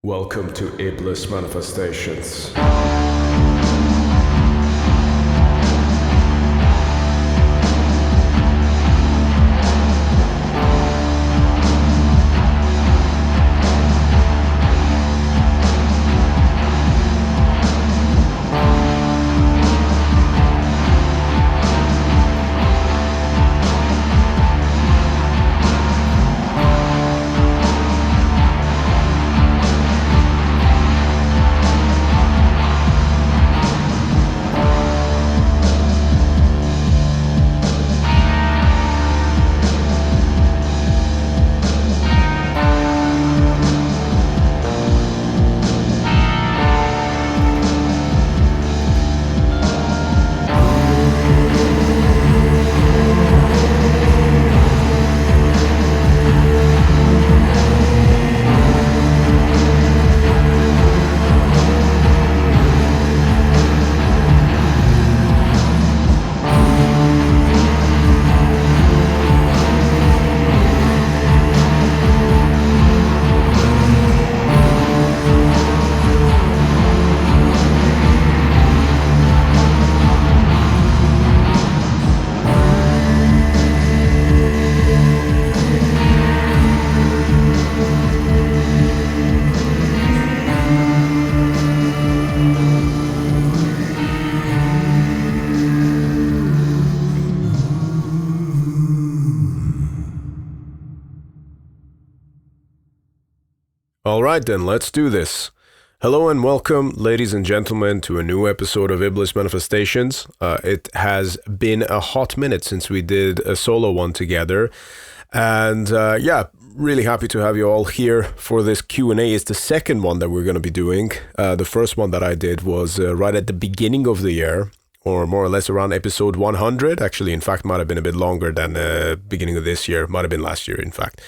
Welcome to Iblis Manifestations. All right, then, let's do this. Hello and welcome, ladies and gentlemen, to a new episode of Iblis Manifestations. It has been a hot minute since we did a solo one together. And really happy to have you all here for this Q&A. It's the second one that we're going to be doing. The first one that I did was right at the beginning of the year, or more or less around episode 100. Actually, in fact, might have been a bit longer than the beginning of this year. Might have been last year, in fact.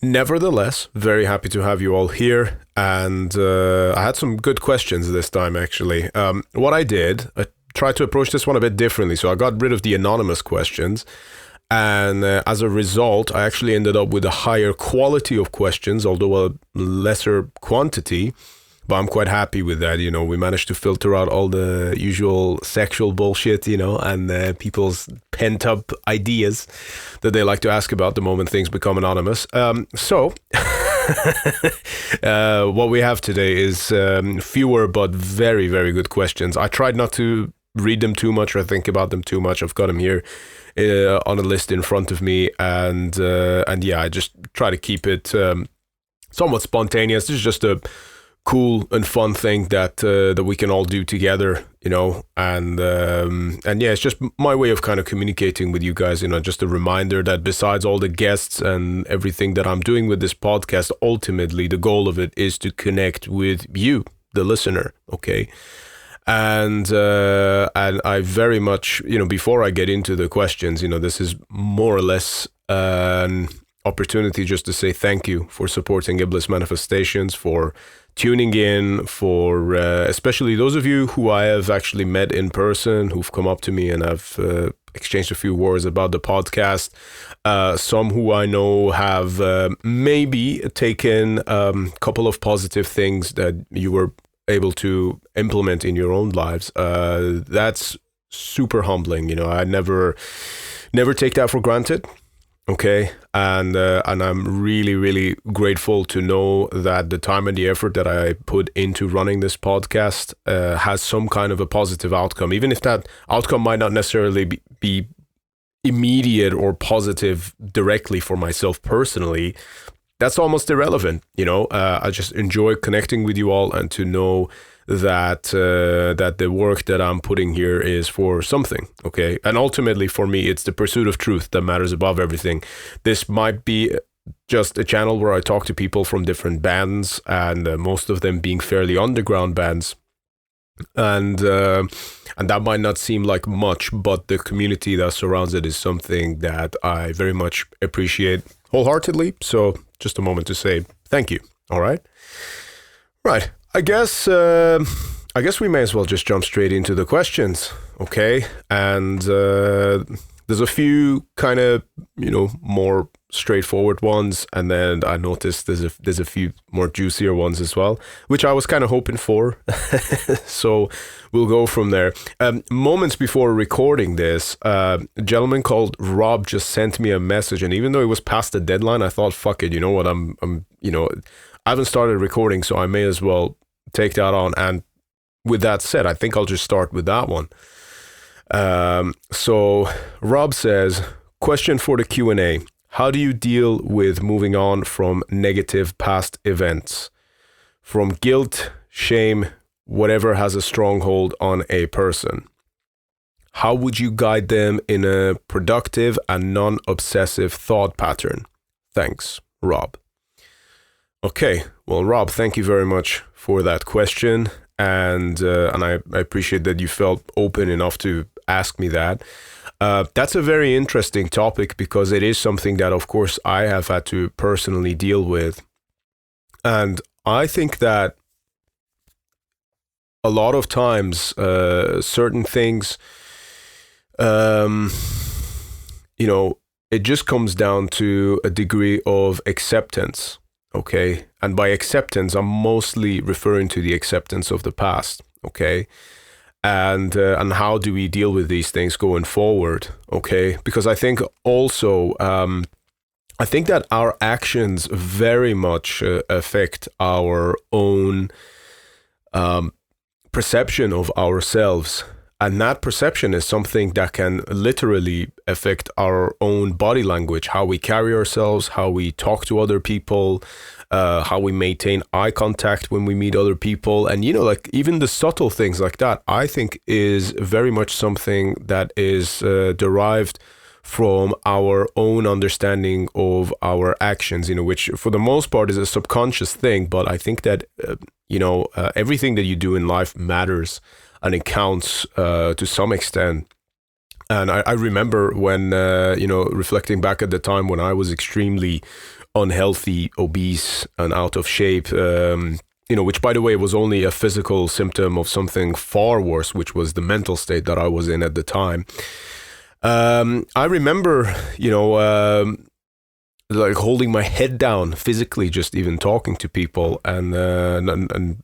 Nevertheless, very happy to have you all here. And I had some good questions this time, actually. What I did, I tried to approach this one a bit differently. So I got rid of the anonymous questions. And as a result, I actually ended up with a higher quality of questions, although a lesser quantity. But I'm quite happy with that. You know, we managed to filter out all the usual sexual bullshit, and people's pent up ideas that they like to ask about the moment things become anonymous. So what we have today is fewer but very, very good questions. I tried not to read them too much or think about them too much. I've got them here on a list in front of me. And I just try to keep it somewhat spontaneous. This is just a cool and fun thing that we can all do together, and it's just my way of kind of communicating with you guys, just a reminder that besides all the guests and everything that I'm doing with this podcast, ultimately the goal of it is to connect with you, the listener, okay? And I very much, before I get into the questions, this is more or less an opportunity just to say thank you for supporting Iblis Manifestations, for tuning in, for especially those of you who I have actually met in person, who've come up to me and have exchanged a few words about the podcast. Some who I know have maybe taken a couple of positive things that you were able to implement in your own lives. That's super humbling. I never take that for granted. Okay, and I'm really, really grateful to know that the time and the effort that I put into running this podcast has some kind of a positive outcome, even if that outcome might not necessarily be immediate or positive directly for myself personally. That's almost irrelevant, I just enjoy connecting with you all and to know that the work that I'm putting here is for something, okay? And ultimately, for me, it's the pursuit of truth that matters above everything. This might be just a channel where I talk to people from different bands, and most of them being fairly underground bands. And that might not seem like much, but the community that surrounds it is something that I very much appreciate wholeheartedly. So just a moment to say thank you. All right. Right. I guess we may as well just jump straight into the questions. Okay. And there's a few kind of, more straightforward ones, and then I noticed there's a few more juicier ones as well, which I was kind of hoping for. So we'll go from there. Moments before recording this, a gentleman called Rob just sent me a message, and even though it was past the deadline, I thought, fuck it, you know what, I'm I haven't started recording, so I may as well take that on. And with that said, I think I'll just start with that one. So Rob says, question for the Q&A. How do you deal with moving on from negative past events? From guilt, shame, whatever has a stronghold on a person? How would you guide them in a productive and non-obsessive thought pattern? Thanks, Rob. Okay, well, Rob, thank you very much for that question. And I appreciate that you felt open enough to ask me that. That's a very interesting topic because it is something that, of course, I have had to personally deal with. And I think that a lot of times, certain things, it just comes down to a degree of acceptance. Okay, and by acceptance, I'm mostly referring to the acceptance of the past. Okay, and how do we deal with these things going forward? Okay, because I think also, I think that our actions very much affect our own perception of ourselves. And that perception is something that can literally affect our own body language, how we carry ourselves, how we talk to other people, how we maintain eye contact when we meet other people. And, like even the subtle things like that, I think is very much something that is derived from our own understanding of our actions, which for the most part is a subconscious thing. But I think that, everything that you do in life matters. And it counts to some extent. And I remember when, reflecting back at the time when I was extremely unhealthy, obese, and out of shape, which, by the way, was only a physical symptom of something far worse, which was the mental state that I was in at the time. I remember, like holding my head down physically, just even talking to people. And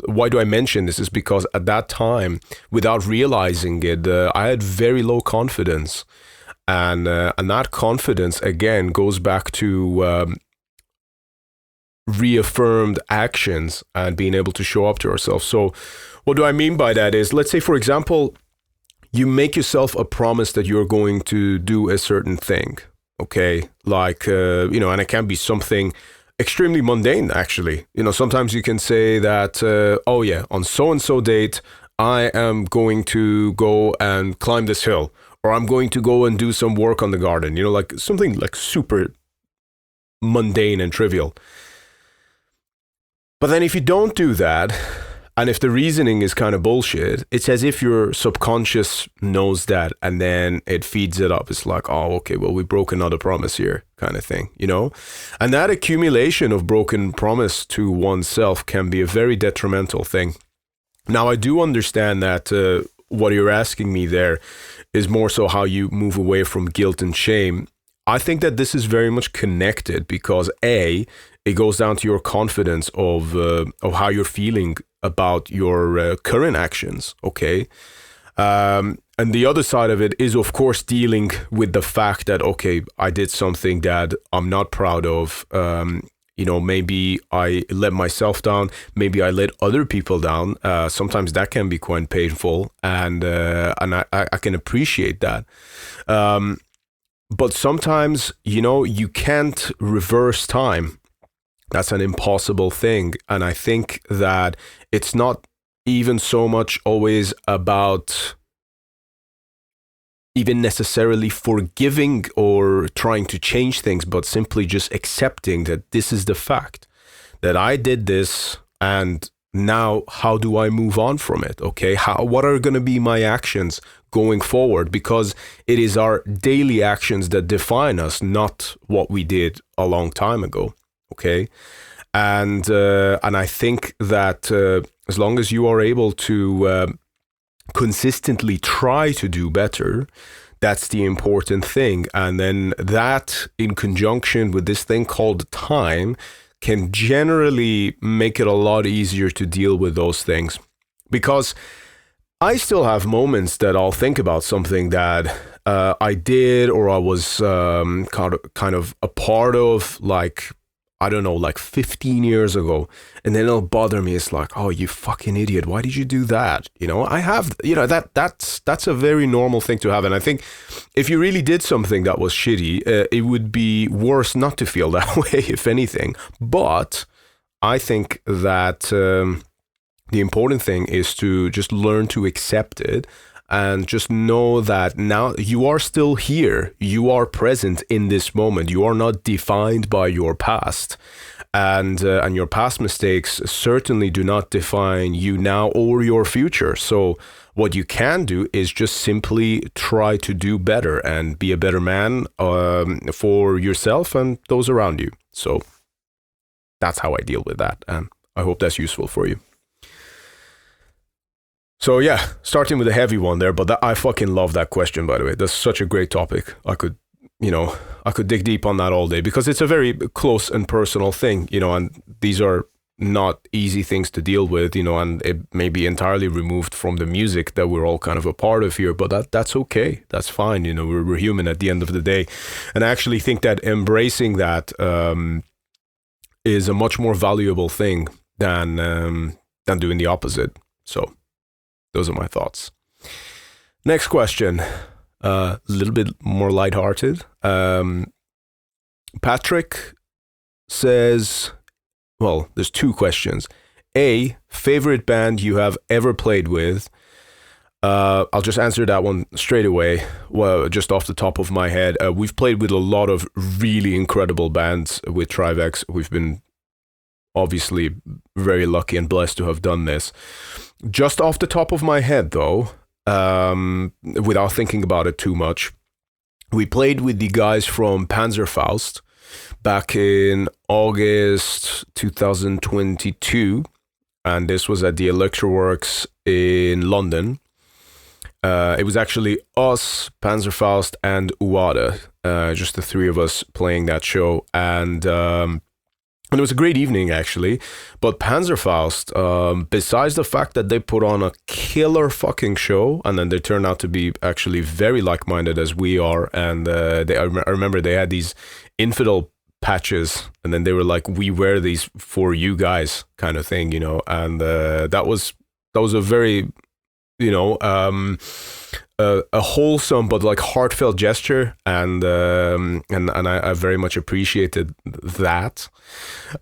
why do I mention this is because at that time, without realizing it, I had very low confidence. And that confidence, again, goes back to reaffirmed actions and being able to show up to ourselves. So what do I mean by that is, let's say, for example, you make yourself a promise that you're going to do a certain thing. Okay, like, and it can be something extremely mundane, actually. Sometimes you can say that, on so-and-so date, I am going to go and climb this hill, or I'm going to go and do some work on the garden, like something like super mundane and trivial. But then if you don't do that, and if the reasoning is kind of bullshit, it's as if your subconscious knows that and then it feeds it up. It's like, oh, okay, well, we broke another promise here kind of thing, And that accumulation of broken promise to oneself can be a very detrimental thing. Now, I do understand that what you're asking me there is more so how you move away from guilt and shame. I think that this is very much connected because it goes down to your confidence of how you're feeling about your current actions, okay? And the other side of it is, of course, dealing with the fact that, okay, I did something that I'm not proud of. Maybe I let myself down. Maybe I let other people down. Sometimes that can be quite painful, and I can appreciate that. But sometimes, you can't reverse time. That's an impossible thing. And I think that it's not even so much always about even necessarily forgiving or trying to change things, but simply just accepting that this is the fact, that I did this, and now how do I move on from it? Okay, what are going to be my actions going forward? Because it is our daily actions that define us, not what we did a long time ago. Okay, and I think that as long as you are able to consistently try to do better, That's the important thing. And then that, in conjunction with this thing called time, can generally make it a lot easier to deal with those things. Because I still have moments that I'll think about something that I did or I was kind of a part of, like, I don't know, like 15 years ago. And then it'll bother me. It's like, oh, you fucking idiot. Why did you do that? You know, I have, you know, that's a very normal thing to have. And I think if you really did something that was shitty, it would be worse not to feel that way, if anything. But I think that the important thing is to just learn to accept it. And just know that now you are still here. You are present in this moment. You are not defined by your past. And your past mistakes certainly do not define you now or your future. So what you can do is just simply try to do better and be a better man for yourself and those around you. So that's how I deal with that. And I hope that's useful for you. So yeah, starting with a heavy one there, but I fucking love that question, by the way. That's such a great topic. I could dig deep on that all day because it's a very close and personal thing, you know, and these are not easy things to deal with, you know, and it may be entirely removed from the music that we're all kind of a part of here, but that's okay. That's fine. You know, we're human at the end of the day. And I actually think that embracing that is a much more valuable thing than doing the opposite. So those are my thoughts. Next question, a little bit more lighthearted. Patrick says, well, there's two questions. A, favorite band you have ever played with? I'll just answer that one straight away. Well, just off the top of my head, we've played with a lot of really incredible bands with TRIVAX. We've been obviously very lucky and blessed to have done this. Just off the top of my head, though, without thinking about it too much, we played with the guys from Panzerfaust back in August 2022, and this was at the Electroworks in London. It was actually us, Panzerfaust, and Uada, just the three of us playing that show, and it was a great evening, actually. But Panzerfaust, besides the fact that they put on a killer fucking show, and then they turned out to be actually very like-minded as we are, and I remember they had these infidel patches, and then they were like, we wear these for you guys kind of thing, you know, and that was a very, you know, a wholesome but like heartfelt gesture, and I very much appreciated that.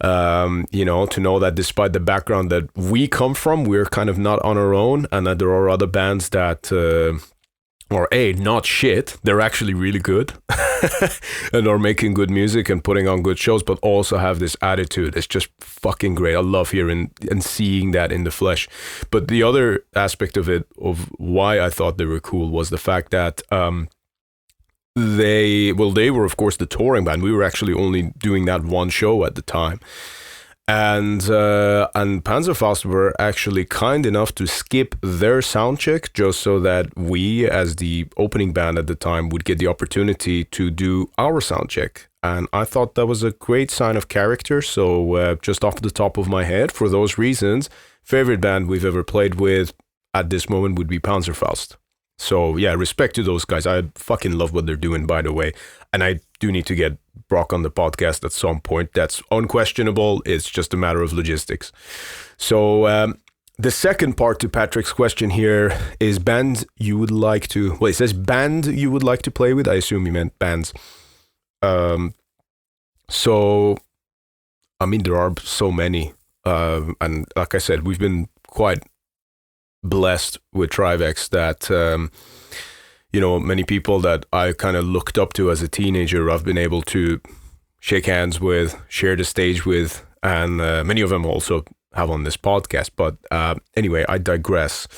You know, to know that despite the background that we come from, we're kind of not on our own, and that there are other bands that are not shit, they're actually really good and are making good music and putting on good shows, but also have this attitude. It's just fucking great. I love hearing and seeing that in the flesh. But the other aspect of it, of why I thought they were cool, was the fact that they were of course the touring band. We were actually only doing that one show at the time. And Panzerfaust were actually kind enough to skip their sound check just so that we, as the opening band at the time, would get the opportunity to do our sound check. And I thought that was a great sign of character. So just off the top of my head, for those reasons, favorite band we've ever played with at this moment would be Panzerfaust. So yeah, respect to those guys. I fucking love what they're doing, by the way. And I do need to get Brock on the podcast at some point. That's unquestionable. It's just a matter of logistics. So the second part to Patrick's question here is bands you would like to... Well, it says band you would like to play with. I assume you meant bands. So, I mean, there are so many. And like I said, we've been quite blessed with TRIVAX that... you know, many people that I kind of looked up to as a teenager, I've been able to shake hands with, share the stage with, and many of them also have on this podcast. But anyway, I digress.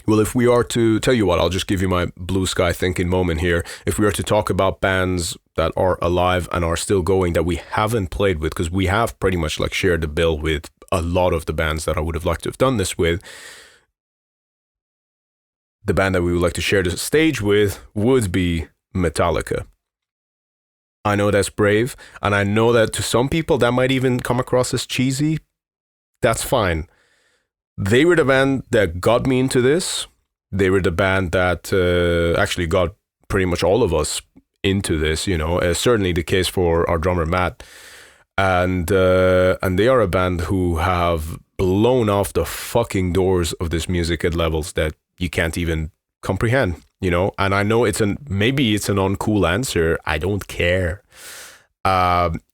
Well, if we are to, tell you what, I'll just give you my blue sky thinking moment here. If we are to talk about bands that are alive and are still going that we haven't played with, because we have pretty much like shared the bill with a lot of the bands that I would have liked to have done this with, the band that we would like to share the stage with would be Metallica. I know that's brave, and I know that to some people that might even come across as cheesy. That's fine. They were the band that got me into this. They were the band that actually got pretty much all of us into this, certainly the case for our drummer Matt. And they are a band who have blown off the fucking doors of this music at levels that you can't even comprehend, and I know maybe it's an uncool answer. I don't care.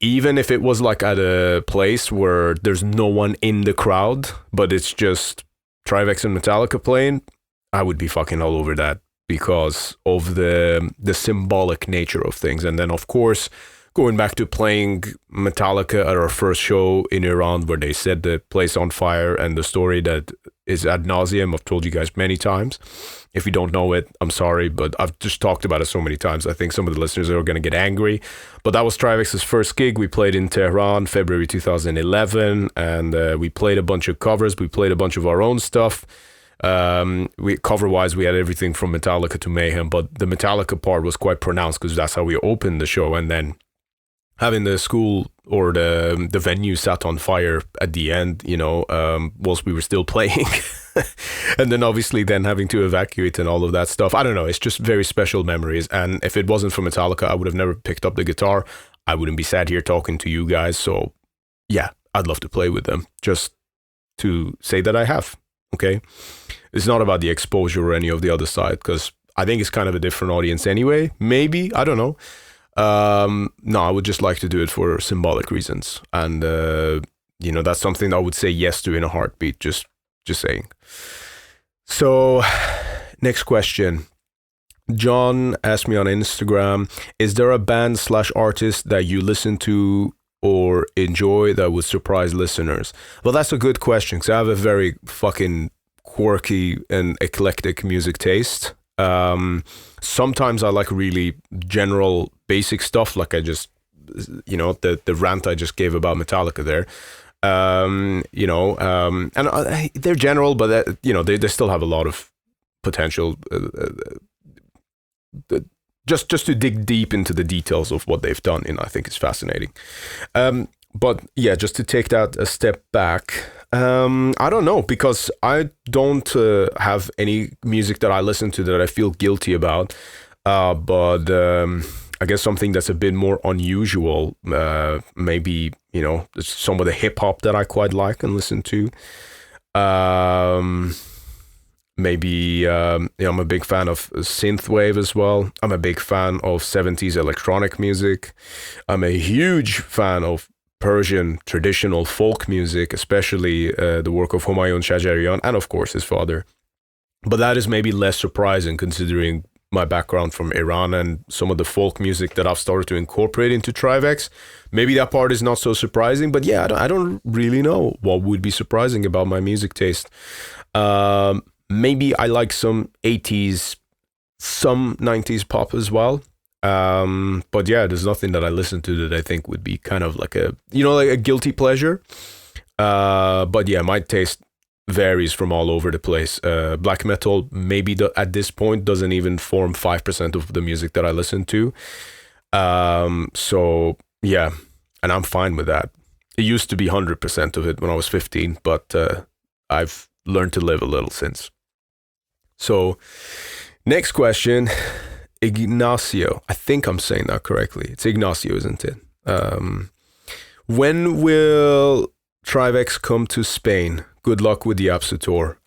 Even if it was like at a place where there's no one in the crowd, but it's just TRIVAX and Metallica playing, I would be fucking all over that because of the symbolic nature of things. And then, of course, going back to playing Metallica at our first show in Iran where they set the place on fire, and the story that is ad nauseum. I've told you guys many times. If you don't know it, I'm sorry, but I've just talked about it so many times. I think some of the listeners are going to get angry. But that was TRIVAX's first gig. We played in Tehran, February 2011, and we played a bunch of covers. We played a bunch of our own stuff. Cover-wise, we had everything from Metallica to Mayhem, but the Metallica part was quite pronounced because that's how we opened the show. And then having the school or the venue set on fire at the end, whilst we were still playing. And then obviously then having to evacuate and all of that stuff. I don't know. It's just very special memories. And if it wasn't for Metallica, I would have never picked up the guitar. I wouldn't be sat here talking to you guys. So yeah, I'd love to play with them just to say that I have. Okay. It's not about the exposure or any of the other side, because I think it's kind of a different audience anyway. Maybe. I don't know. No, I would just like to do it for symbolic reasons. And, that's something I would say yes to in a heartbeat. Just saying. So, next question. John asked me on Instagram, is there a band/artist that you listen to or enjoy that would surprise listeners? Well, that's a good question, because I have a very fucking quirky and eclectic music taste. Sometimes I like really general basic stuff, like I just, the rant I just gave about Metallica there. And they're general, but they still have a lot of potential. Just to dig deep into the details of what they've done, I think it's fascinating. But yeah, just to take that a step back, I don't know, because I don't have any music that I listen to that I feel guilty about. But I guess something that's a bit more unusual, maybe, some of the hip hop that I quite like and listen to. Maybe, I'm a big fan of synthwave as well. I'm a big fan of 70s electronic music. I'm a huge fan of Persian traditional folk music, especially the work of Humayun Shajarian and, of course, his father. But that is maybe less surprising considering my background from Iran and some of the folk music that I've started to incorporate into TRIVAX. Maybe that part is not so surprising, but yeah, I don't really know what would be surprising about my music taste. Maybe I like some 80s, some 90s pop as well. But yeah, there's nothing that I listen to that I think would be kind of like a guilty pleasure. But yeah, my taste varies from all over the place. Black metal maybe at this point doesn't even form 5% of the music that I listen to. So yeah, and I'm fine with that. It used to be 100% of it when I was 15, but I've learned to live a little since. So next question, Ignacio. I think I'm saying that correctly. It's Ignacio, isn't it? When will TRIVAX come to Spain? Good luck with the Apsu tour.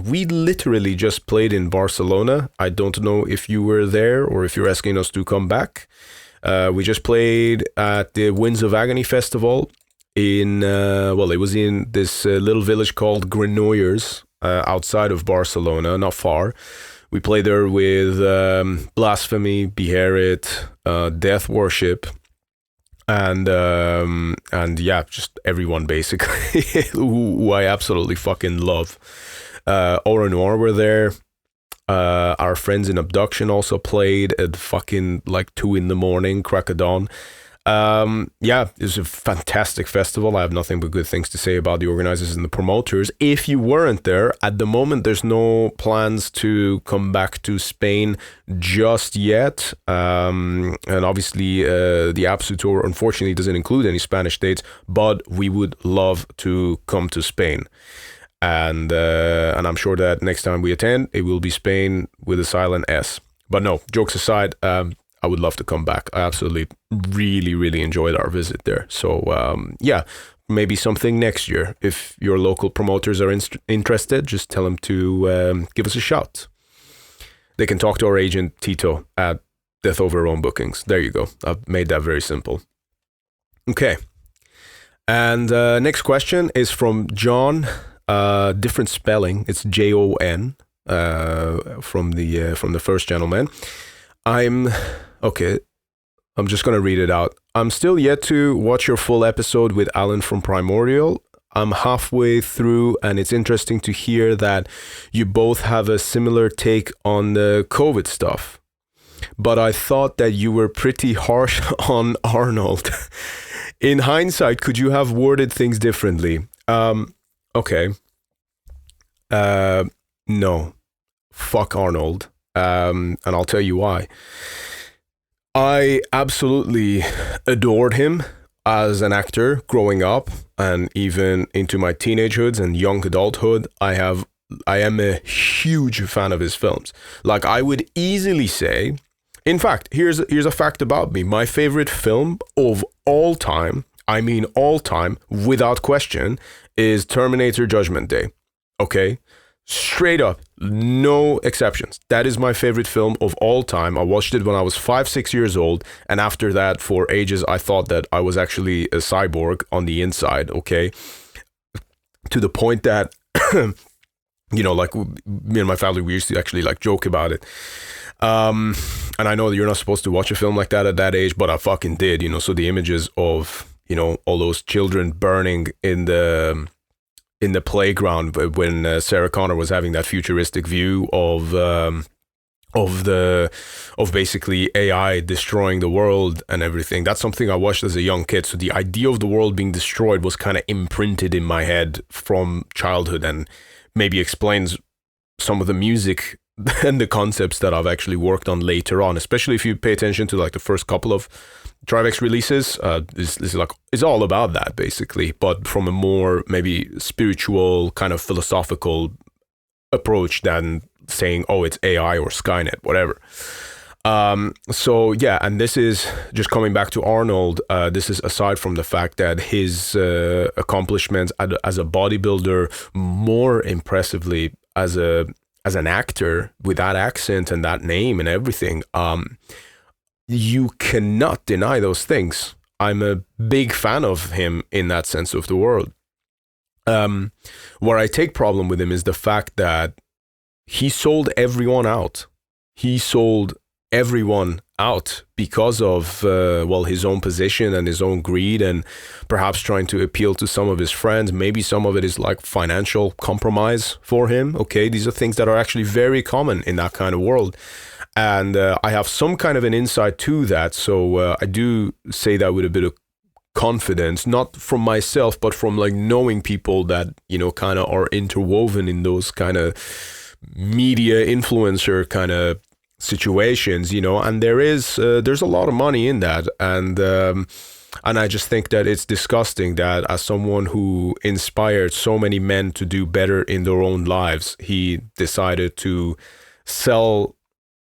We literally just played in Barcelona. I don't know if you were there or if you're asking us to come back. We just played at the Winds of Agony Festival in, it was in this little village called Granollers outside of Barcelona, not far. We played there with Blasphemy, Beherit, Death Worship, and yeah, just everyone basically who I absolutely fucking love. Aura Noir were there. Our friends in Abduction also played at fucking like 2 a.m, crack of dawn. Yeah, it's a fantastic festival. I have nothing but good things to say about the organizers and the promoters. If you weren't there, at the moment, there's no plans to come back to Spain just yet. And obviously, the Apsu tour, unfortunately, doesn't include any Spanish dates, but we would love to come to Spain. And I'm sure that next time we attend, it will be Spain with a silent S. But no, jokes aside, I would love to come back. I absolutely, really, really enjoyed our visit there. So yeah, maybe something next year. If your local promoters are interested, just tell them to give us a shout. They can talk to our agent, Tito, at Death Over Own Bookings. There you go. I've made that very simple. Okay. And next question is from John. Different spelling. It's Jon from the first gentleman. Okay, I'm just going to read it out. I'm still yet to watch your full episode with Alan from Primordial. I'm halfway through, and it's interesting to hear that you both have a similar take on the COVID stuff. But I thought that you were pretty harsh on Arnold. In hindsight, could you have worded things differently? Okay. No. Fuck Arnold. And I'll tell you why. I absolutely adored him as an actor growing up, and even into my teenagehood and young adulthood. I am a huge fan of his films. Like, I would easily say, in fact, here's a fact about me. My favorite film of all time, I mean all time, without question, is Terminator Judgment Day. Okay? Straight up, no exceptions. That is my favorite film of all time. I watched it when I was 5-6 years old, and after that, for ages, I thought that I was actually a cyborg on the inside, okay? To the point that, you know, like, me and my family, we used to actually, like, joke about it. And I know that you're not supposed to watch a film like that at that age, but I fucking did, you know? So the images of, you know, all those children burning in the playground when Sarah Connor was having that futuristic view of basically AI destroying the world and everything. That's something I watched as a young kid. So the idea of the world being destroyed was kind of imprinted in my head from childhood, and maybe explains some of the music and the concepts that I've actually worked on later on, especially if you pay attention to like the first couple of TRIVAX releases. It's all about that basically, but from a more maybe spiritual kind of philosophical approach than saying, oh, it's AI or Skynet, whatever. So yeah, and this is just coming back to Arnold. This is aside from the fact that his accomplishments as a bodybuilder, more impressively as an actor with that accent and that name and everything. You cannot deny those things. I'm a big fan of him in that sense of the word. Where I take problem with him is the fact that he sold everyone out. He sold everyone out because of, his own position and his own greed, and perhaps trying to appeal to some of his friends. Maybe some of it is like financial compromise for him. Okay, these are things that are actually very common in that kind of world. And I have some kind of an insight to that. So I do say that with a bit of confidence, not from myself, but from like knowing people that, you know, kind of are interwoven in those kind of media influencer kind of situations, you know, and there's a lot of money in that. And I just think that it's disgusting that as someone who inspired so many men to do better in their own lives, he decided to sell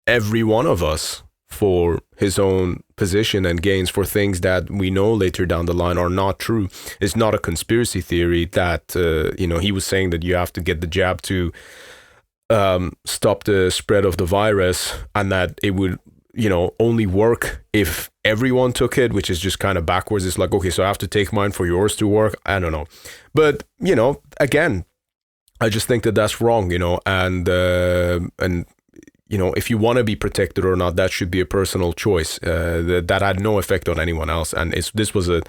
every one of us for his own position and gains, for things that we know later down the line are not true. It's not a conspiracy theory that, he was saying that you have to get the jab to stop the spread of the virus, and that it would, only work if everyone took it, which is just kind of backwards. It's like, okay, so I have to take mine for yours to work. I don't know. But, again, I just think that that's wrong, and if you want to be protected or not, that should be a personal choice. That had no effect on anyone else. And this was a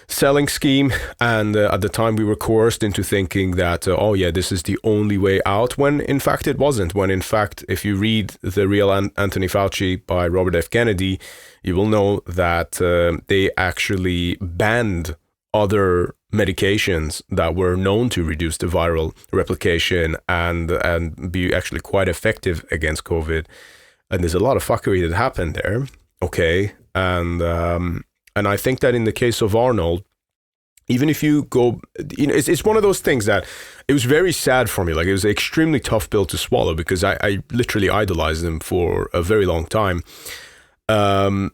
selling scheme, and at the time we were coerced into thinking that oh yeah, this is the only way out, when in fact it wasn't. When in fact, if you read The Real Anthony Fauci by Robert F. Kennedy, you will know that they actually banned other medications that were known to reduce the viral replication and be actually quite effective against COVID. And there's a lot of fuckery that happened there. Okay, and I think that in the case of Arnold, even if you go, it's one of those things that it was very sad for me. Like, it was an extremely tough pill to swallow, because I literally idolized him for a very long time, and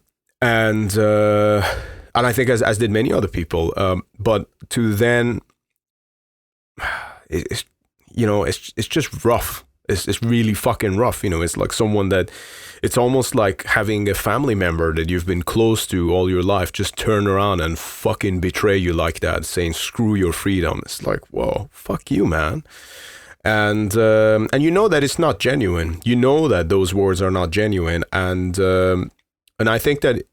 I think as did many other people. But to then, it's just rough. It's really fucking rough. It's like someone that, it's almost like having a family member that you've been close to all your life just turn around and fucking betray you like that, saying screw your freedom. It's like, whoa, fuck you, man. And you know that it's not genuine. You know that those words are not genuine. And I think that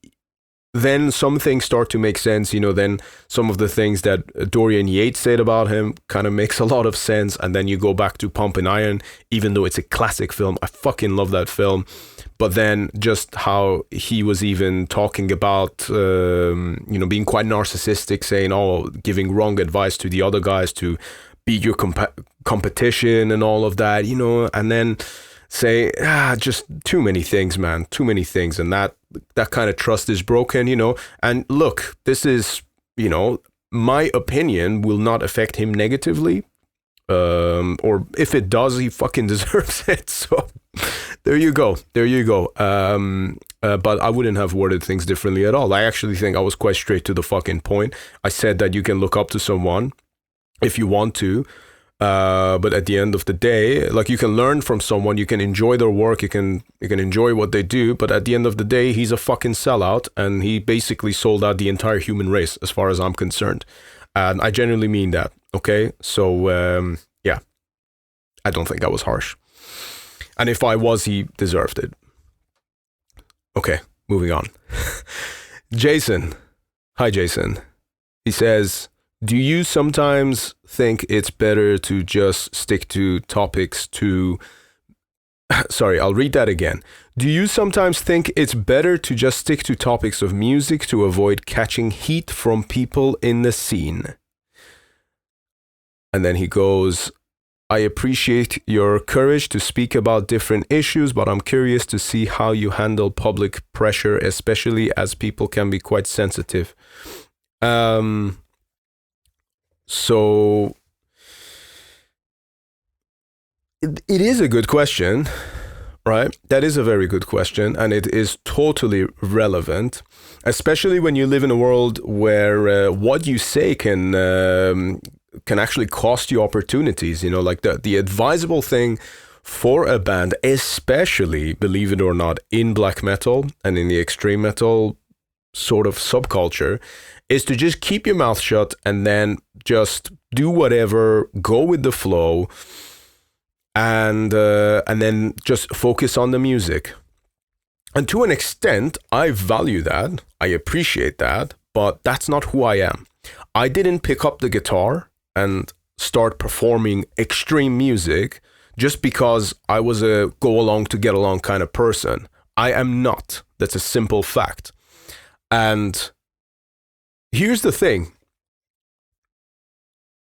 then some things start to make sense. Then some of the things that Dorian Yates said about him kind of makes a lot of sense. And then you go back to Pumping Iron, even though it's a classic film. I fucking love that film. But then just how he was even talking about, being quite narcissistic, saying, giving wrong advice to the other guys to beat your competition and all of that, and then say, just too many things, man, too many things. And that kind of trust is broken, and look, this is, my opinion will not affect him negatively, or if it does, he fucking deserves it. So there you go. But I wouldn't have worded things differently at all. I actually think I was quite straight to the fucking point. I said that you can look up to someone if you want to, but at the end of the day, like, you can learn from someone, you can enjoy their work, you can enjoy what they do, but at the end of the day, he's a fucking sellout, and he basically sold out the entire human race, as far as I'm concerned. And I genuinely mean that, okay? So, yeah, I don't think I was harsh. And if I was, he deserved it. Okay, moving on. Jason. Hi, Jason. He says, do you sometimes think it's better to just stick to topics to... Sorry, I'll read that again. Do you sometimes think it's better to just stick to topics of music to avoid catching heat from people in the scene? And then he goes, I appreciate your courage to speak about different issues, but I'm curious to see how you handle public pressure, especially as people can be quite sensitive. So it is a good question, right? That is a very good question, and it is totally relevant, especially when you live in a world where what you say can actually cost you opportunities. Like the advisable thing for a band, especially, believe it or not, in black metal and in the extreme metal sort of subculture, is to just keep your mouth shut and then just do whatever, go with the flow, and then just focus on the music. And to an extent, I value that, I appreciate that, but that's not who I am. I didn't pick up the guitar and start performing extreme music just because I was a go along to get along kind of person. I am not. That's a simple fact. And here's the thing.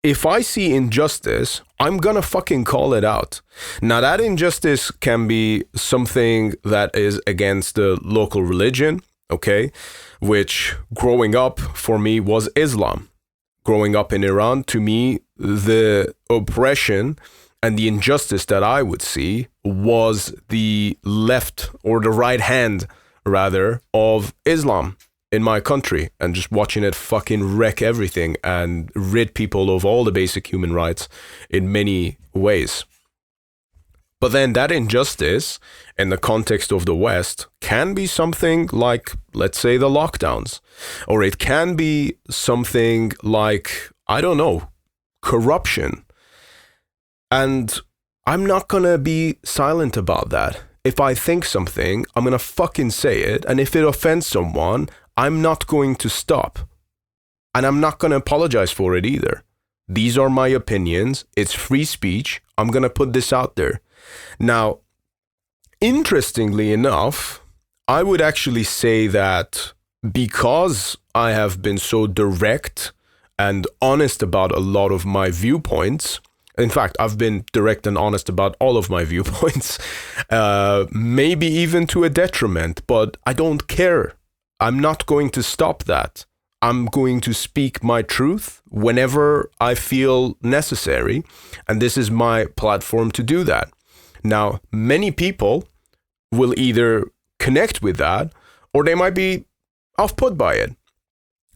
If I see injustice, I'm gonna fucking call it out. Now, that injustice can be something that is against the local religion, okay? Which, growing up, for me, was Islam. Growing up in Iran, to me, the oppression and the injustice that I would see was the left, or the right hand, rather, of Islam in my country, and just watching it fucking wreck everything and rid people of all the basic human rights in many ways. But then that injustice in the context of the West can be something like, let's say, the lockdowns, or it can be something like, I don't know, corruption. And I'm not gonna be silent about that. If I think something, I'm gonna fucking say it, and if it offends someone, I'm not going to stop. And I'm not going to apologize for it either. These are my opinions. It's free speech. I'm going to put this out there. Now, interestingly enough, I would actually say that because I have been so direct and honest about a lot of my viewpoints, in fact, I've been direct and honest about all of my viewpoints, maybe even to a detriment, but I don't care. I'm not going to stop that. I'm going to speak my truth whenever I feel necessary, and this is my platform to do that. Now, many people will either connect with that or they might be off-put by it.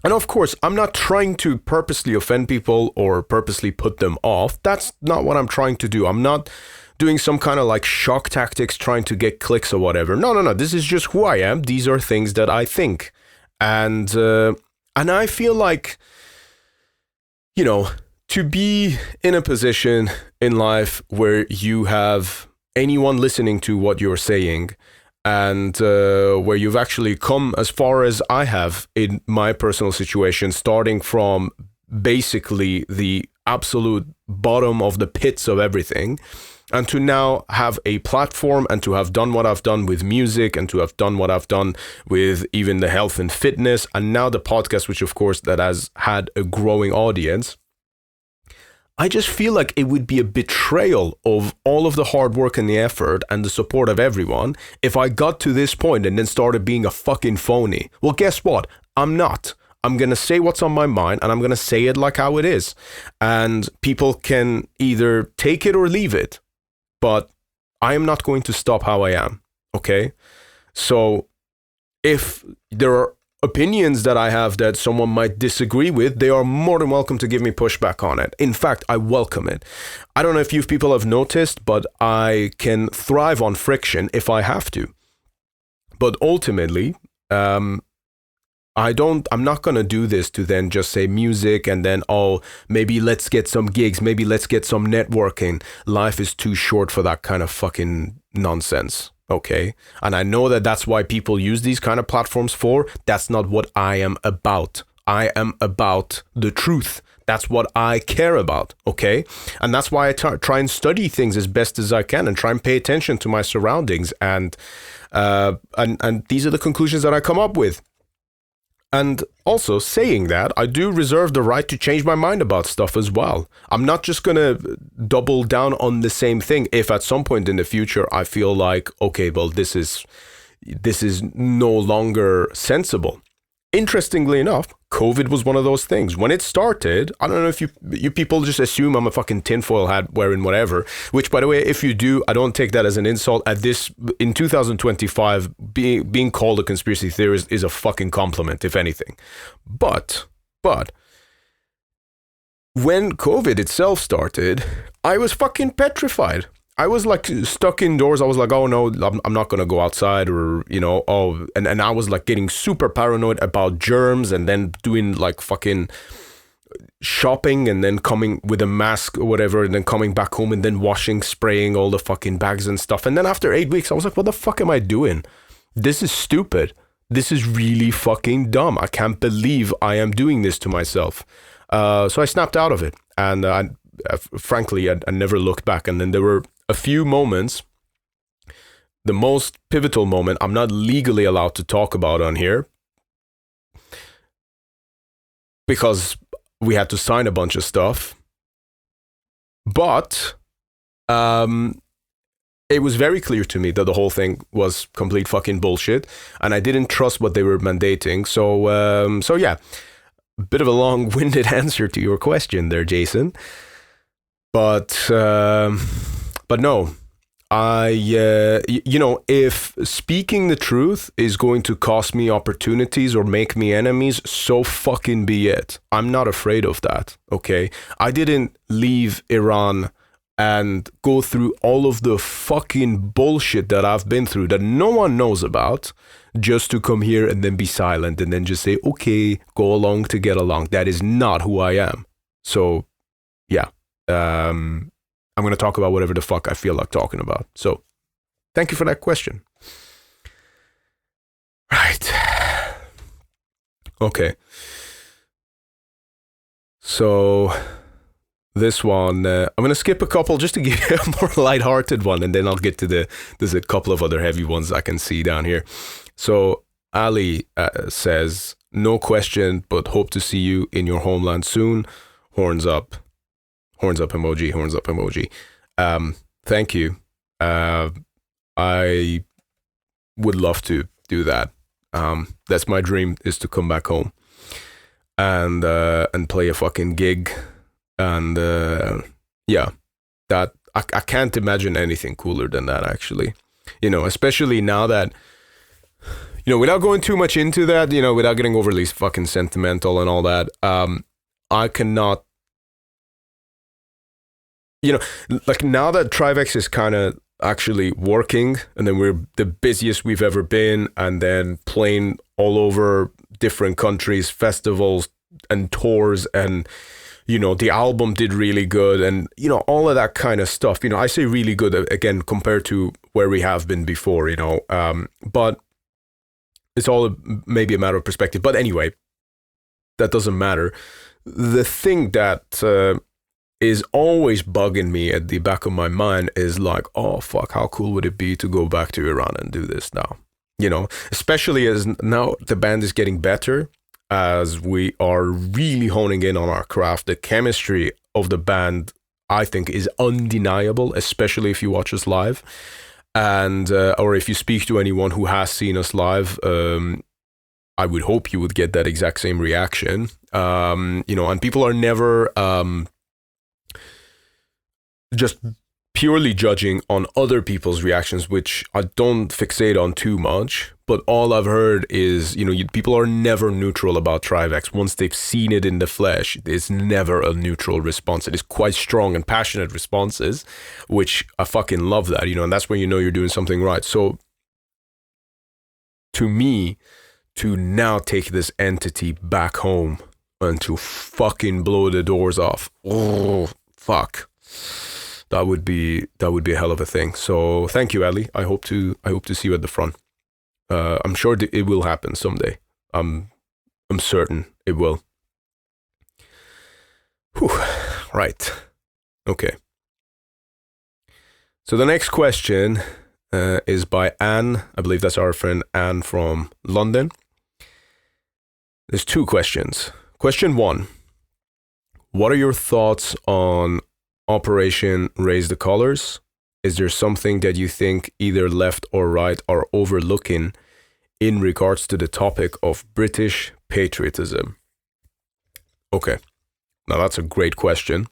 And of course, I'm not trying to purposely offend people or purposely put them off. That's not what I'm trying to do. I'm not doing some kind of like shock tactics trying to get clicks or whatever. No. This is just who I am. These are things that I think. And I feel like, you know, to be in a position in life where you have anyone listening to what you're saying, and where you've actually come as far as I have in my personal situation, starting from basically the absolute bottom of the pits of everything, and to now have a platform and to have done what I've done with music and to have done what I've done with even the health and fitness, and now the podcast, which of course that has had a growing audience. I just feel like it would be a betrayal of all of the hard work and the effort and the support of everyone if I got to this point and then started being a fucking phony. Well, guess what? I'm not. I'm going to say what's on my mind, and I'm going to say it like how it is. And people can either take it or leave it. But I am not going to stop how I am. Okay? So if there are opinions that I have that someone might disagree with, they are more than welcome to give me pushback on it. In fact, I welcome it. I don't know if you people have noticed, but I can thrive on friction if I have to. But ultimately, I'm not going to do this to then just say music and then, oh, maybe let's get some gigs, maybe let's get some networking. Life is too short for that kind of fucking nonsense. Okay. And I know that that's why people use these kind of platforms for. That's not what I am about. I am about the truth. That's what I care about. Okay. And that's why I try and study things as best as I can and try and pay attention to my surroundings. And these are the conclusions that I come up with. And also, saying that, I do reserve the right to change my mind about stuff as well. I'm not just going to double down on the same thing if at some point in the future I feel like, okay, well, this is no longer sensible. Interestingly enough, COVID was one of those things. When it started, I don't know if you people just assume I'm a fucking tinfoil hat wearing whatever, which, by the way, if you do, I don't take that as an insult. In 2025, being called a conspiracy theorist is a fucking compliment, if anything. But when COVID itself started, I was fucking petrified. I was like stuck indoors. I was like, oh no, I'm not going to go outside, or, you know, and I was like getting super paranoid about germs, and then doing like fucking shopping and then coming with a mask or whatever, and then coming back home and then washing, spraying all the fucking bags and stuff. And then after 8 weeks, I was like, what the fuck am I doing? This is stupid. This is really fucking dumb. I can't believe I am doing this to myself. So I snapped out of it. And frankly, I never looked back. And then there were a few moments, the most pivotal moment I'm not legally allowed to talk about on here because we had to sign a bunch of stuff. But it was very clear to me that the whole thing was complete fucking bullshit, and I didn't trust what they were mandating. So yeah, a bit of a long-winded answer to your question there, Jason. But no, if speaking the truth is going to cost me opportunities or make me enemies, so fucking be it. I'm not afraid of that, okay? I didn't leave Iran and go through all of the fucking bullshit that I've been through that no one knows about just to come here and then be silent and then just say, okay, go along to get along. That is not who I am. So, yeah. I'm going to talk about whatever the fuck I feel like talking about. So, thank you for that question. Right. Okay. So this one, I'm going to skip a couple just to give you a more lighthearted one, and then I'll get to there's a couple of other heavy ones I can see down here. So Ali says, no question, but hope to see you in your homeland soon. Horns up emoji, horns up emoji. Thank you. I would love to do that. That's my dream, is to come back home and play a fucking gig. And yeah, that I can't imagine anything cooler than that, actually. You know, especially now that, you know, without going too much into that, you know, without getting overly fucking sentimental and all that, I cannot, you know, like now that TRIVAX is kind of actually working, and then we're the busiest we've ever been, and then playing all over different countries, festivals and tours, and, you know, the album did really good, and, you know, all of that kind of stuff. You know, I say really good, again, compared to where we have been before, you know, but it's all maybe a matter of perspective. But anyway, that doesn't matter. The thing that is always bugging me at the back of my mind is like, oh, fuck, how cool would it be to go back to Iran and do this now? You know, especially as now the band is getting better, as we are really honing in on our craft. The chemistry of the band, I think, is undeniable, especially if you watch us live. And, or if you speak to anyone who has seen us live, I would hope you would get that exact same reaction. You know, and people are never just purely judging on other people's reactions, which I don't fixate on too much. But all I've heard is, you know, people are never neutral about TRIVAX. Once they've seen it in the flesh, it's never a neutral response. It is quite strong and passionate responses, which I fucking love that, you know, and that's when you know you're doing something right. So to me, to now take this entity back home and to fucking blow the doors off, oh, fuck. That would be a hell of a thing. So thank you, Ali. I hope to see you at the front. I'm sure it will happen someday. I'm certain it will. Whew. Right. Okay. So the next question is by Anne. I believe that's our friend Anne from London. There's two questions. Question 1. What are your thoughts on Operation Raise the Colors? Is there something that you think either left or right are overlooking in regards to the topic of British patriotism? Okay, now that's a great question.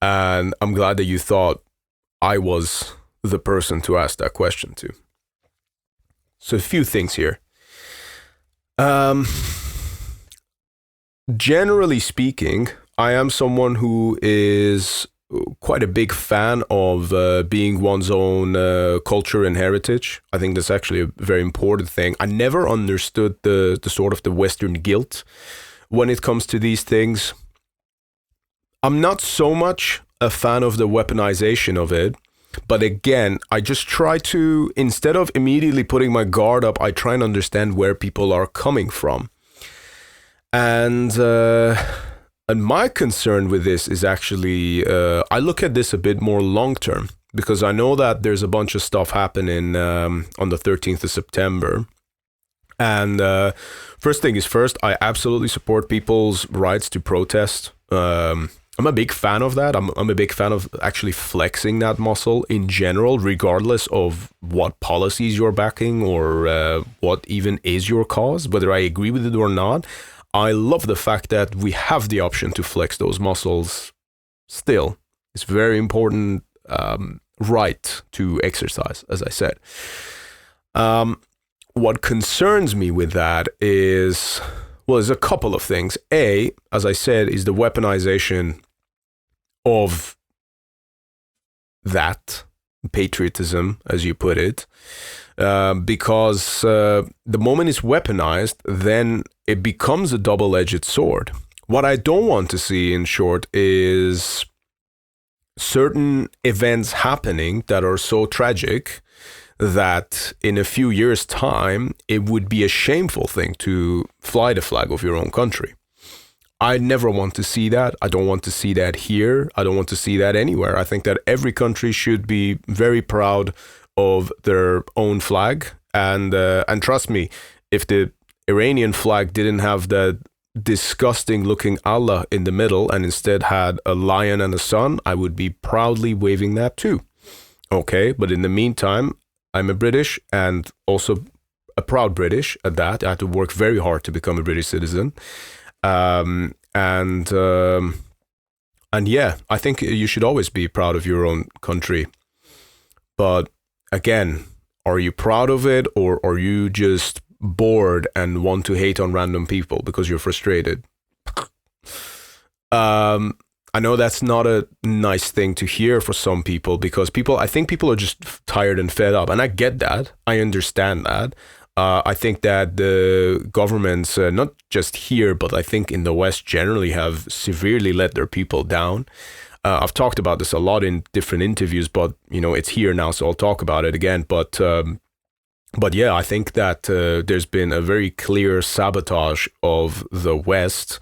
And I'm glad that you thought I was the person to ask that question to. So a few things here. Generally speaking, I am someone who is quite a big fan of being one's own culture and heritage. I think that's actually a very important thing. I never understood the sort of the Western guilt when it comes to these things. I'm not so much a fan of the weaponization of it, but again, I just try to, instead of immediately putting my guard up, I try and understand where people are coming from. And my concern with this is actually, I look at this a bit more long term, because I know that there's a bunch of stuff happening on the 13th of September. And first thing is first, I absolutely support people's rights to protest. I'm a big fan of that. I'm a big fan of actually flexing that muscle in general, regardless of what policies you're backing or what even is your cause, whether I agree with it or not. I love the fact that we have the option to flex those muscles still. It's a very important right to exercise, as I said. What concerns me with that is, well, there's a couple of things. A, as I said, is the weaponization of that patriotism, as you put it. Because the moment it's weaponized, then it becomes a double-edged sword. What I don't want to see, in short, is certain events happening that are so tragic that in a few years' time, it would be a shameful thing to fly the flag of your own country. I never want to see that. I don't want to see that here. I don't want to see that anywhere. I think that every country should be very proud of their own flag. And trust me, if the Iranian flag didn't have that disgusting looking Allah in the middle and instead had a lion and a sun, I would be proudly waving that too. Okay, but in the meantime, I'm a British and also a proud British at that. I had to work very hard to become a British citizen. And yeah, I think you should always be proud of your own country. But again, are you proud of it, or are you just bored and want to hate on random people because you're frustrated? I know that's not a nice thing to hear for some people, because I think people are just tired and fed up, and I get that. I understand that. I think that the governments, not just here, but I think in the West generally, have severely let their people down. I've talked about this a lot in different interviews, but it's here now, so I'll talk about it again. But yeah, I think that there's been a very clear sabotage of the West,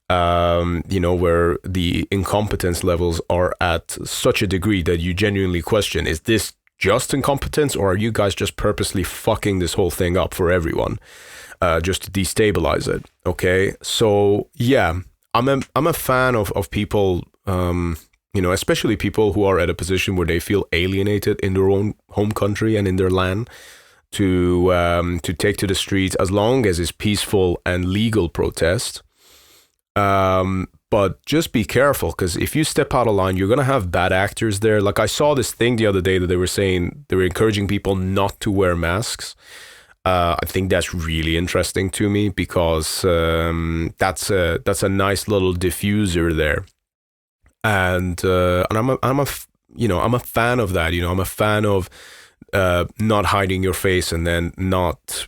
where the incompetence levels are at such a degree that you genuinely question, is this just incompetence, or are you guys just purposely fucking this whole thing up for everyone, just to destabilize it? Okay, so yeah, I'm a fan of people, especially people who are at a position where they feel alienated in their own home country and in their land, to take to the streets, as long as it's peaceful and legal protest. But just be careful, because if you step out of line, you're going to have bad actors there. Like, I saw this thing the other day that they were saying they were encouraging people not to wear masks. I think that's really interesting to me, because that's a nice little diffuser there. And I'm a fan of that. I'm a fan of not hiding your face and then not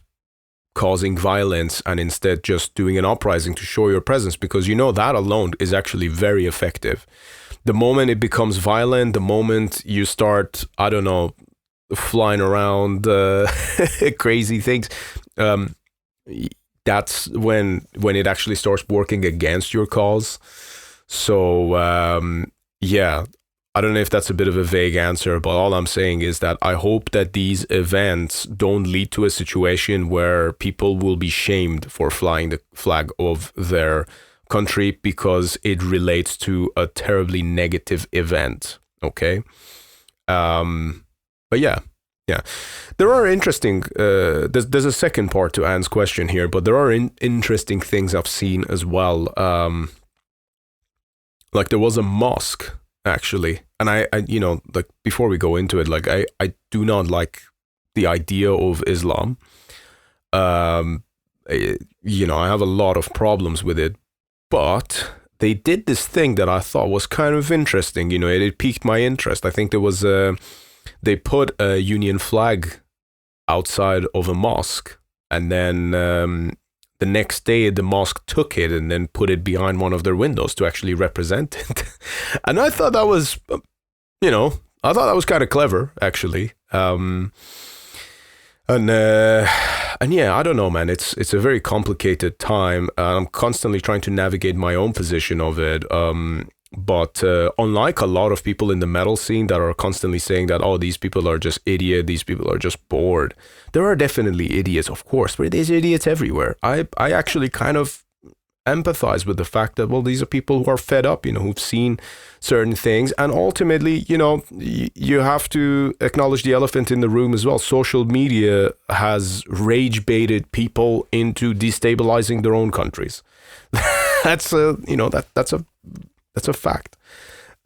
causing violence, and instead just doing an uprising to show your presence, because that alone is actually very effective. The moment it becomes violent, the moment you start, I don't know, flying around crazy things, that's when it actually starts working against your cause. So yeah, I don't know if that's a bit of a vague answer, but all I'm saying is that I hope that these events don't lead to a situation where people will be shamed for flying the flag of their country because it relates to a terribly negative event. Okay. But yeah. There are interesting, there's a second part to Anne's question here, but there are interesting things I've seen as well. Like, there was a mosque, actually, and I like, before we go into it, like, I do not like the idea of Islam. I have a lot of problems with it, but they did this thing that I thought was kind of interesting. It piqued my interest. I think there was they put a Union flag outside of a mosque, and then the next day the mosque took it and then put it behind one of their windows to actually represent it. And I thought that was, kind of clever, actually. And yeah, I don't know, man. It's a very complicated time. I'm constantly trying to navigate my own position of it. But unlike a lot of people in the metal scene that are constantly saying that, oh, these people are just idiots, these people are just bored, there are definitely idiots, of course, but there's idiots everywhere. I actually kind of empathize with the fact that, well, these are people who are fed up, who've seen certain things. And ultimately, you have to acknowledge the elephant in the room as well. Social media has rage baited people into destabilizing their own countries. That's a fact.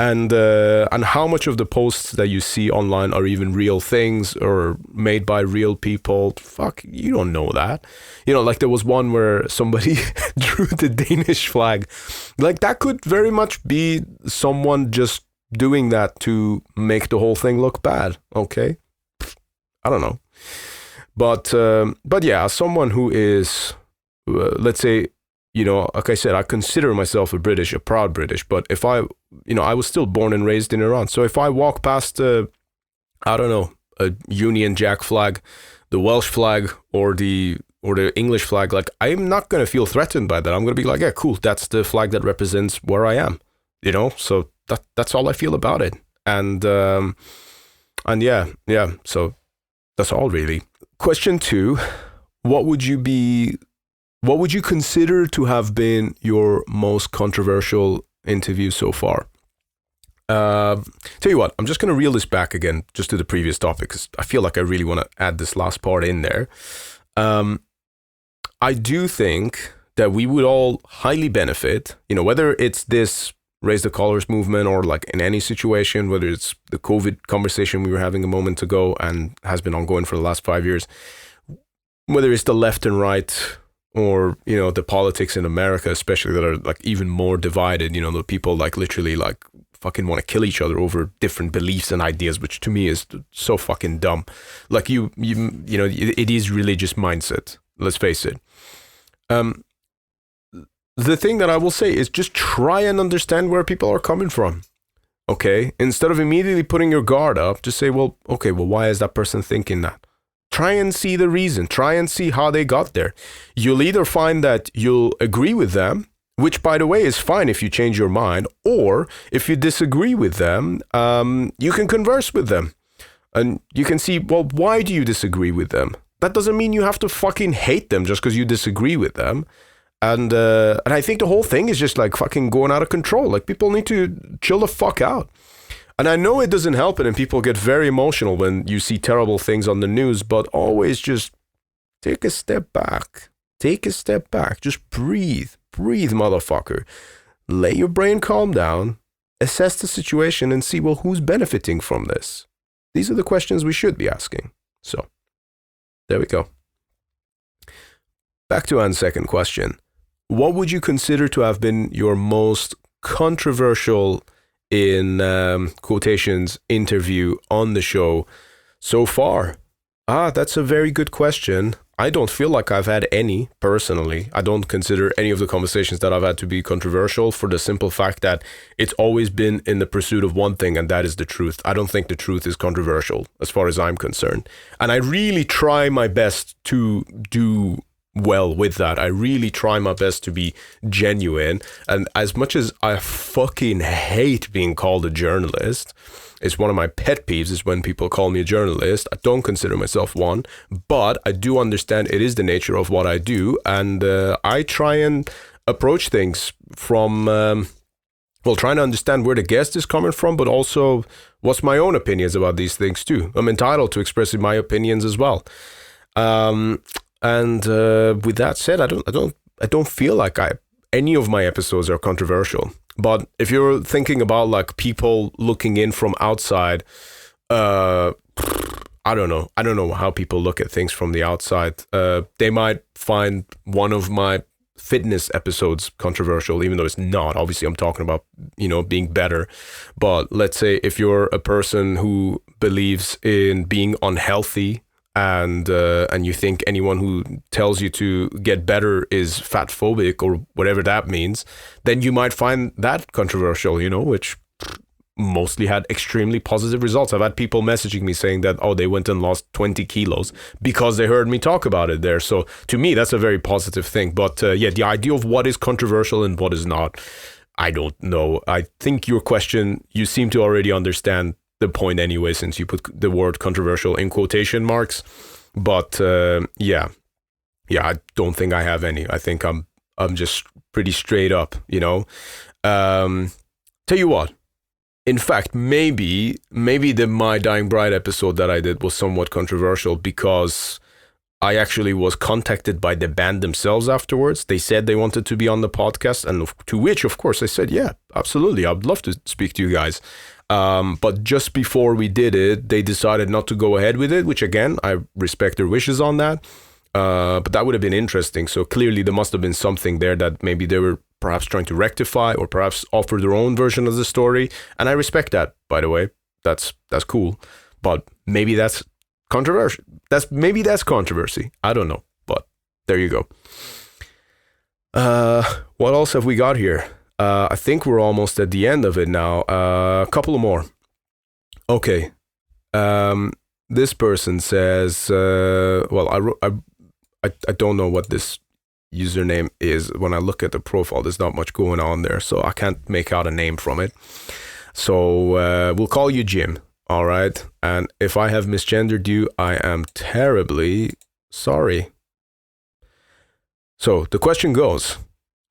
And how much of the posts that you see online are even real things or made by real people? Fuck, you don't know that. Like, there was one where somebody drew the Danish flag. Like, that could very much be someone just doing that to make the whole thing look bad. Okay, I don't know. But yeah, as someone who is, let's say, like I said, I consider myself a proud British, but if I was still born and raised in Iran. So if I walk past a Union Jack flag, the Welsh flag, or the or the English flag, like I'm not going to feel threatened by that. I'm going to be like, yeah, cool. That's the flag that represents where I am, you know? So that's all I feel about it. And yeah. So that's all really. Question 2, what would you consider to have been your most controversial interview so far? Tell you what, I'm just going to reel this back again, just to the previous topic, because I feel like I really want to add this last part in there. I do think that we would all highly benefit, you know, whether it's this Raise the Colors movement or like in any situation, whether it's the COVID conversation we were having a moment ago and has been ongoing for the last 5 years, whether it's the left and right, or, you know, the politics in America, especially, that are like even more divided, you know, the people like literally like fucking want to kill each other over different beliefs and ideas, which to me is so fucking dumb. Like you know, it is religious mindset. Let's face it. The thing that I will say is just try and understand where people are coming from. Okay. Instead of immediately putting your guard up, just say, well, okay, well, why is that person thinking that? Try and see the reason. Try and see how they got there. You'll either find that you'll agree with them, which, by the way, is fine if you change your mind, or if you disagree with them, you can converse with them. And you can see, well, why do you disagree with them? That doesn't mean you have to fucking hate them just because you disagree with them. And I think the whole thing is just like fucking going out of control. Like, people need to chill the fuck out. And I know it doesn't help it, and people get very emotional when you see terrible things on the news, but always just take a step back. Take a step back. Just breathe. Breathe, motherfucker. Let your brain calm down, assess the situation, and see, well, who's benefiting from this? These are the questions we should be asking. So, there we go. Back to Anne's second question. What would you consider to have been your most controversial, in quotations, interview on the show so far? That's a very good question. I don't feel like I've had any, personally. I don't consider any of the conversations that I've had to be controversial, for the simple fact that it's always been in the pursuit of one thing, and that is the truth. I don't think the truth is controversial as far as I'm concerned. And I really try my best to do well with that. I really try my best to be genuine. And as much as I fucking hate being called a journalist, it's one of my pet peeves is when people call me a journalist. I don't consider myself one, but I do understand it is the nature of what I do. And I try and approach things from, trying to understand where the guest is coming from, but also what's my own opinions about these things too. I'm entitled to expressing my opinions as well. And with that said, I don't feel like any of my episodes are controversial. But if you're thinking about like people looking in from outside, I don't know. I don't know how people look at things from the outside. They might find one of my fitness episodes controversial, even though it's not. Obviously, I'm talking about, you know, being better. But let's say if you're a person who believes in being unhealthy, and you think anyone who tells you to get better is fat phobic or whatever that means, then you might find that controversial, you know, which mostly had extremely positive results. I've had people messaging me saying that, they went and lost 20 kilos because they heard me talk about it there. So to me, that's a very positive thing. But the idea of what is controversial and what is not, I don't know. I think your question, you seem to already understand the point anyway, since you put the word controversial in quotation marks. But I don't think I have any. I think I'm just pretty straight up, you know. Tell you what, in fact, maybe the My Dying Bride episode that I did was somewhat controversial because I actually was contacted by the band themselves afterwards. They said they wanted to be on the podcast, and to which, of course, I said, yeah, absolutely, I'd love to speak to you guys. But just before we did it, they decided not to go ahead with it, which again, I respect their wishes on that. But that would have been interesting. So clearly there must have been something there that maybe they were perhaps trying to rectify or perhaps offer their own version of the story. And I respect that, by the way. That's cool. But maybe that's controversial. Maybe that's controversy. I don't know. But there you go. What else have we got here? I think we're almost at the end of it now. A couple more. Okay. This person says, I don't know what this username is. When I look at the profile, there's not much going on there, so I can't make out a name from it. So we'll call you Jim, all right? And if I have misgendered you, I am terribly sorry. So the question goes,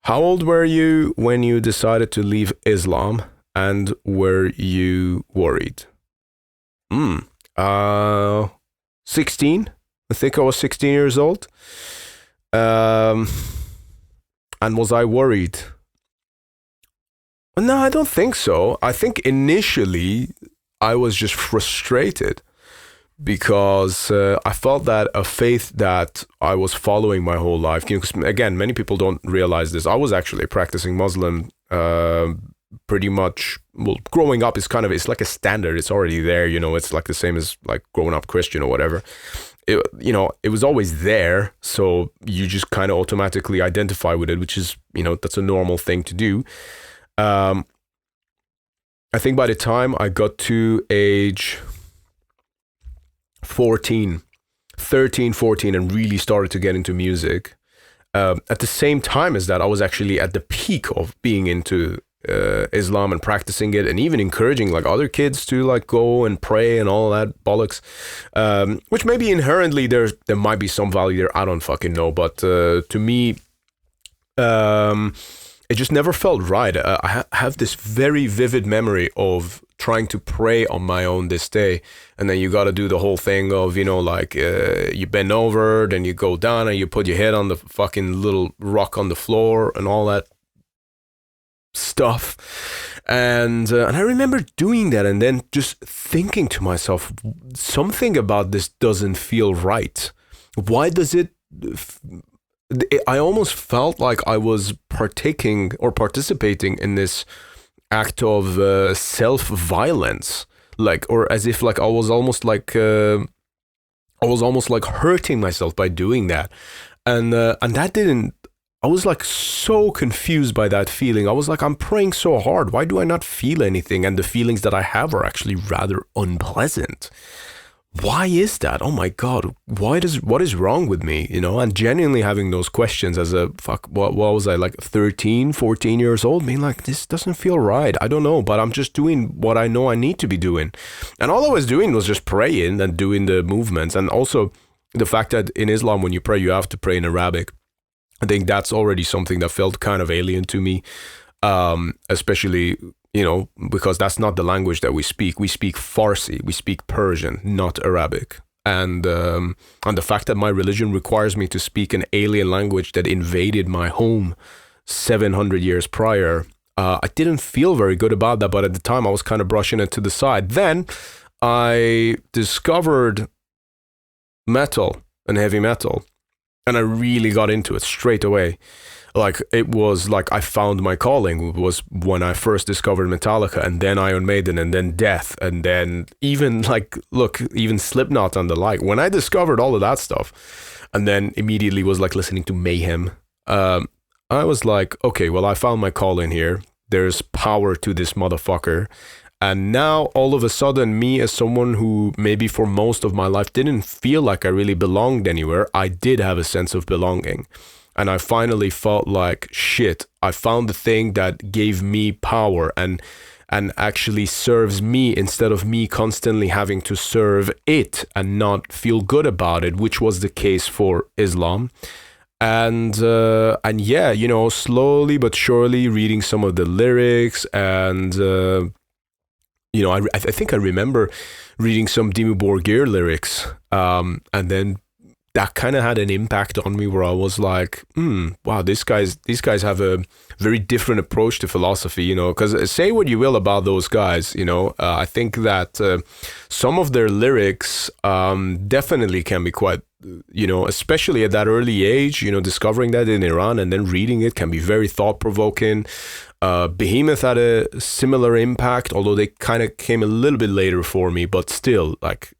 how old were you when you decided to leave Islam, and were you worried? 16. I think I was 16 years old. And was I worried? No, I don't think so. I think initially I was just frustrated because I felt that a faith that I was following my whole life, 'cause again, many people don't realize this. I was actually a practicing Muslim pretty much. Well, growing up is it's like a standard. It's already there, it's like the same as like growing up Christian or whatever. It was always there, so you just kind of automatically identify with it, which is, that's a normal thing to do. I think by the time I got to age 13, 14, and really started to get into music, at the same time as that, I was actually at the peak of being into Islam and practicing it, and even encouraging like other kids to like go and pray and all that bollocks, which maybe inherently there might be some value there. I don't fucking know, but to me, it just never felt right. I have this very vivid memory of trying to pray on my own this day, and then you got to do the whole thing of you bend over, then you go down and you put your head on the fucking little rock on the floor and all that stuff. And I remember doing that and then just thinking to myself, something about this doesn't feel right. Why does it? I almost felt like I was partaking or participating in this act of self-violence, or as if I was almost like hurting myself by doing that, and that didn't. I was so confused by that feeling. I was I'm praying so hard. Why do I not feel anything? And the feelings that I have are actually rather unpleasant. Why is that? Oh my God. What is wrong with me? And genuinely having those questions as what was I 13, 14 years old, being this doesn't feel right. I don't know, but I'm just doing what I know I need to be doing. And all I was doing was just praying and doing the movements. And also the fact that in Islam, when you pray, you have to pray in Arabic. I think that's already something that felt kind of alien to me, especially, because that's not the language that we speak. We speak Farsi, we speak Persian, not Arabic. And the fact that my religion requires me to speak an alien language that invaded my home 700 years prior, I didn't feel very good about that. But at the time, I was kind of brushing it to the side. Then I discovered metal and heavy metal. And I really got into it straight away. It was I found my calling. It was when I first discovered Metallica, and then Iron Maiden, and then Death, and then even even Slipknot and the like. When I discovered all of that stuff, and then immediately was listening to Mayhem, I was okay, well, I found my calling here. There's power to this motherfucker. And now, all of a sudden, me as someone who maybe for most of my life didn't feel like I really belonged anywhere, I did have a sense of belonging. And I finally felt shit, I found the thing that gave me power and actually serves me instead of me constantly having to serve it and not feel good about it, which was the case for Islam. And yeah, slowly but surely reading some of the lyrics and... I think I remember reading some Dimmu Borgir lyrics, and then that kind of had an impact on me where I was wow, these guys have a very different approach to philosophy, because say what you will about those guys, I think that some of their lyrics definitely can be quite, especially at that early age, discovering that in Iran and then reading it can be very thought-provoking. Behemoth had a similar impact, although they kind of came a little bit later for me, but still,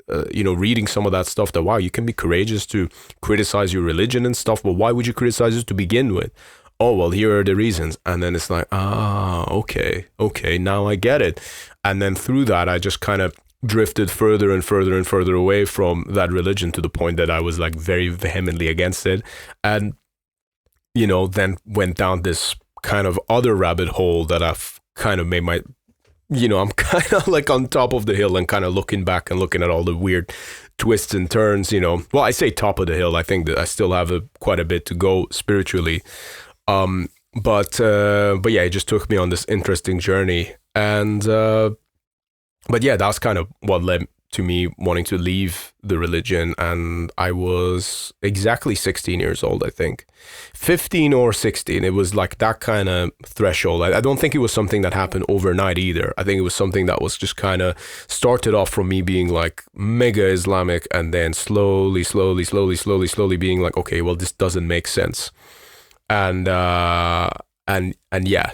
reading some of that stuff, that, wow, you can be courageous to criticize your religion and stuff, but why would you criticize it to begin with? Oh, well, here are the reasons. And then it's okay, now I get it. And then through that, I just kind of drifted further and further and further away from that religion to the point that I was like very vehemently against it. And, then went down this kind of other rabbit hole that I've kind of made my, I'm kind of like on top of the hill and kind of looking back and looking at all the weird twists and turns, Well, I say top of the hill. I think that I still have quite a bit to go spiritually. But yeah, it just took me on this interesting journey. And, but yeah, that's kind of what led to me wanting to leave the religion. And I was exactly 16 years old, I think. 15 or 16. It was like that kind of threshold. I don't think it was something that happened overnight either. I think it was something that was just kind of started off from me being like mega Islamic and then slowly being like, okay, well, this doesn't make sense. And yeah,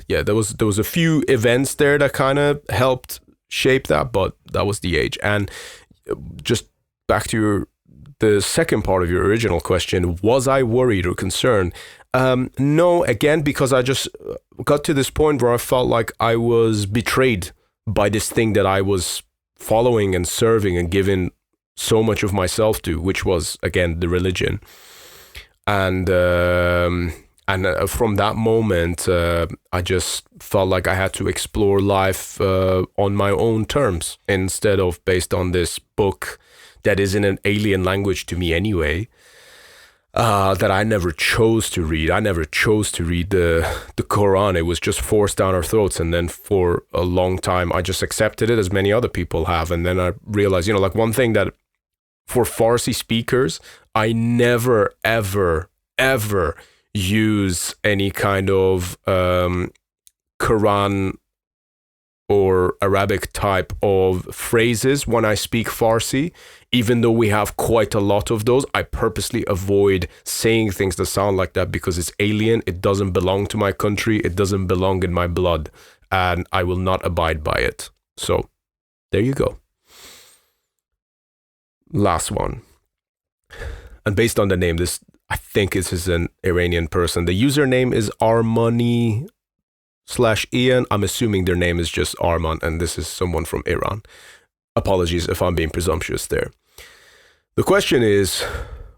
there was a few events there that kind of helped shape that, but that was the age. And just back to the second part of your original question, was I worried or concerned? No, again, because I just got to this point where I felt like I was betrayed by this thing that I was following and serving and giving so much of myself to, which was, again, the religion. And from that moment, I just felt like I had to explore life on my own terms instead of based on this book that is in an alien language to me anyway, that I never chose to read. I never chose to read the Quran. It was just forced down our throats. And then for a long time, I just accepted it as many other people have. And then I realized, like one thing that for Farsi speakers, I never, ever, ever use any kind of Quran or Arabic type of phrases when I speak Farsi. Even though we have quite a lot of those, I purposely avoid saying things that sound like that because it's alien. It doesn't belong to my country. It doesn't belong in my blood. And I will not abide by it. So there you go. Last one. And based on the name, I think this is an Iranian person. The username is Armani /Ian. I'm assuming their name is just Arman, and this is someone from Iran. Apologies if I'm being presumptuous there. The question is,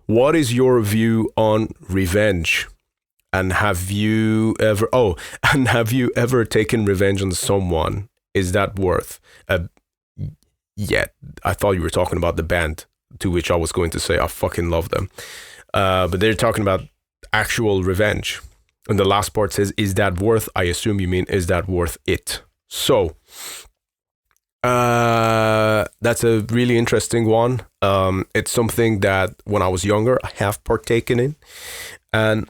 what is your view on revenge? And have you ever taken revenge on someone? Is that worth? Yeah, I thought you were talking about the band, to which I was going to say I fucking love them. But they're talking about actual revenge. And the last part says, is that worth? I assume you mean, is that worth it? So, that's a really interesting one. It's something that when I was younger, I have partaken in. And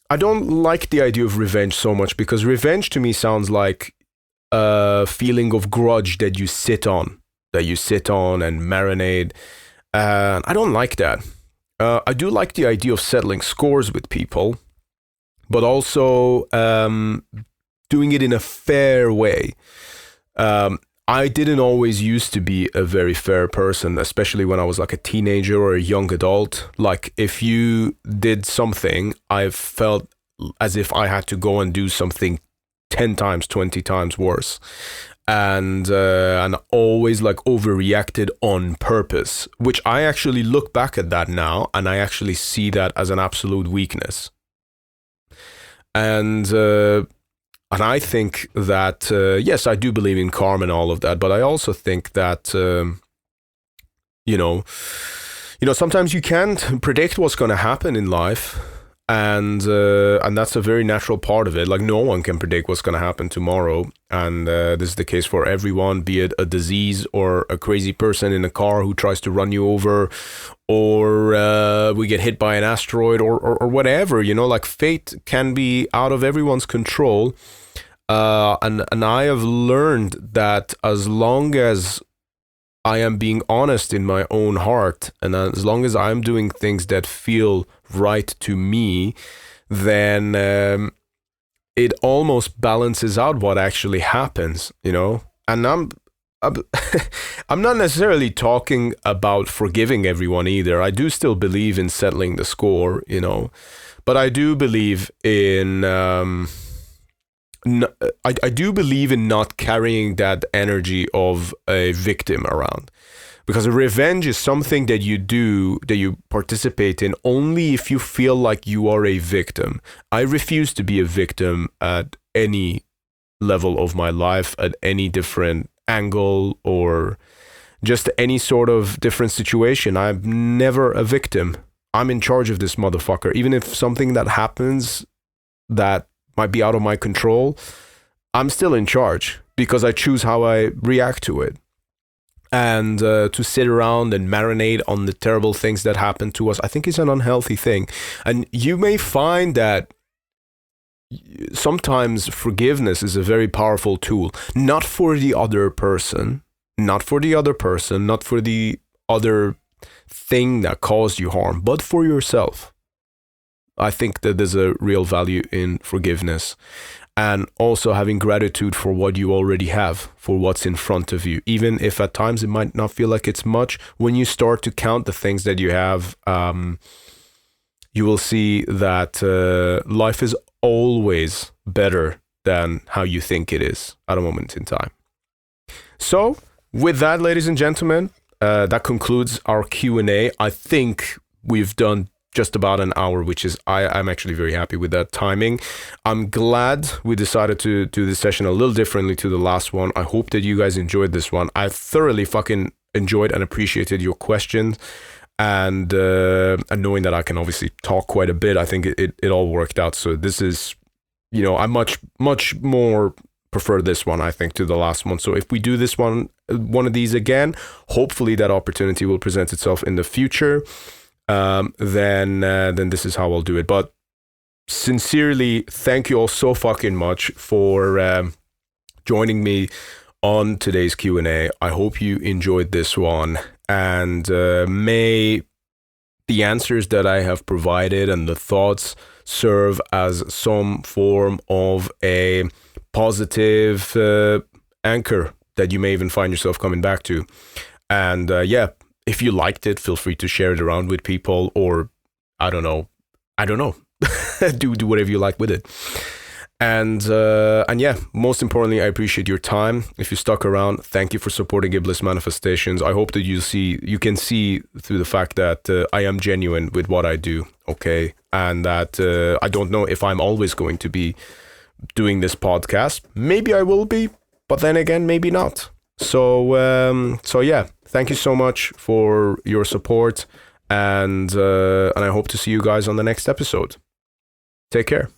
I don't like the idea of revenge so much because revenge to me sounds like a feeling of grudge that you sit on and marinate. And I don't like that. I do like the idea of settling scores with people, but also doing it in a fair way. I didn't always used to be a very fair person, especially when I was like a teenager or a young adult. Like if you did something, I felt as if I had to go and do something 10 times, 20 times worse. And always like overreacted on purpose, which I actually look back at that now and I actually see that as an absolute weakness. And I think that, yes, I do believe in karma and all of that, but I also think that, sometimes you can't predict what's going to happen in life. And that's a very natural part of it. Like no one can predict what's going to happen tomorrow. And this is the case for everyone, be it a disease or a crazy person in a car who tries to run you over, or we get hit by an asteroid or whatever, like fate can be out of everyone's control. And I have learned that as long as I am being honest in my own heart, and as long as I'm doing things that feel right to me, then it almost balances out what actually happens, And I'm not necessarily talking about forgiving everyone either. I do still believe in settling the score, but I do believe in I do believe in not carrying that energy of a victim around, because revenge is something that you participate in only if you feel like you are a victim. I refuse to be a victim at any level of my life, at any different angle, or just any sort of different situation. I'm never a victim. I'm in charge of this motherfucker. Even if something that happens that might be out of my control, I'm still in charge because I choose how I react to it. And to sit around and marinate on the terrible things that happen to us, I think is an unhealthy thing. And you may find that sometimes forgiveness is a very powerful tool, not for the other person, not for the other thing that caused you harm, but for yourself. I think that there's a real value in forgiveness, and also having gratitude for what you already have, for what's in front of you. Even if at times it might not feel like it's much, when you start to count the things that you have, you will see that life is always better than how you think it is at a moment in time. So, with that, ladies and gentlemen, that concludes our Q&A. I think we've done just about an hour, which is, I'm actually very happy with that timing. I'm glad we decided to do this session a little differently to the last one. I hope that you guys enjoyed this one. I thoroughly fucking enjoyed and appreciated your questions, and knowing that I can obviously talk quite a bit, I think it all worked out. So this is, I much more prefer this one, I think, to the last one. So if we do this one of these again, hopefully that opportunity will present itself in the future. Then this is how I'll do it. But sincerely, thank you all so fucking much for joining me on today's Q&A. I hope you enjoyed this one, and may the answers that I have provided and the thoughts serve as some form of a positive anchor that you may even find yourself coming back to. And if you liked it, feel free to share it around with people, or I don't know, do whatever you like with it. And yeah, most importantly, I appreciate your time. If you stuck around, thank you for supporting Iblis Manifestations. I hope that you can see through the fact that I am genuine with what I do, okay? And that I don't know if I'm always going to be doing this podcast. Maybe I will be, but then again, maybe not. So yeah, thank you so much for your support, and I hope to see you guys on the next episode. Take care.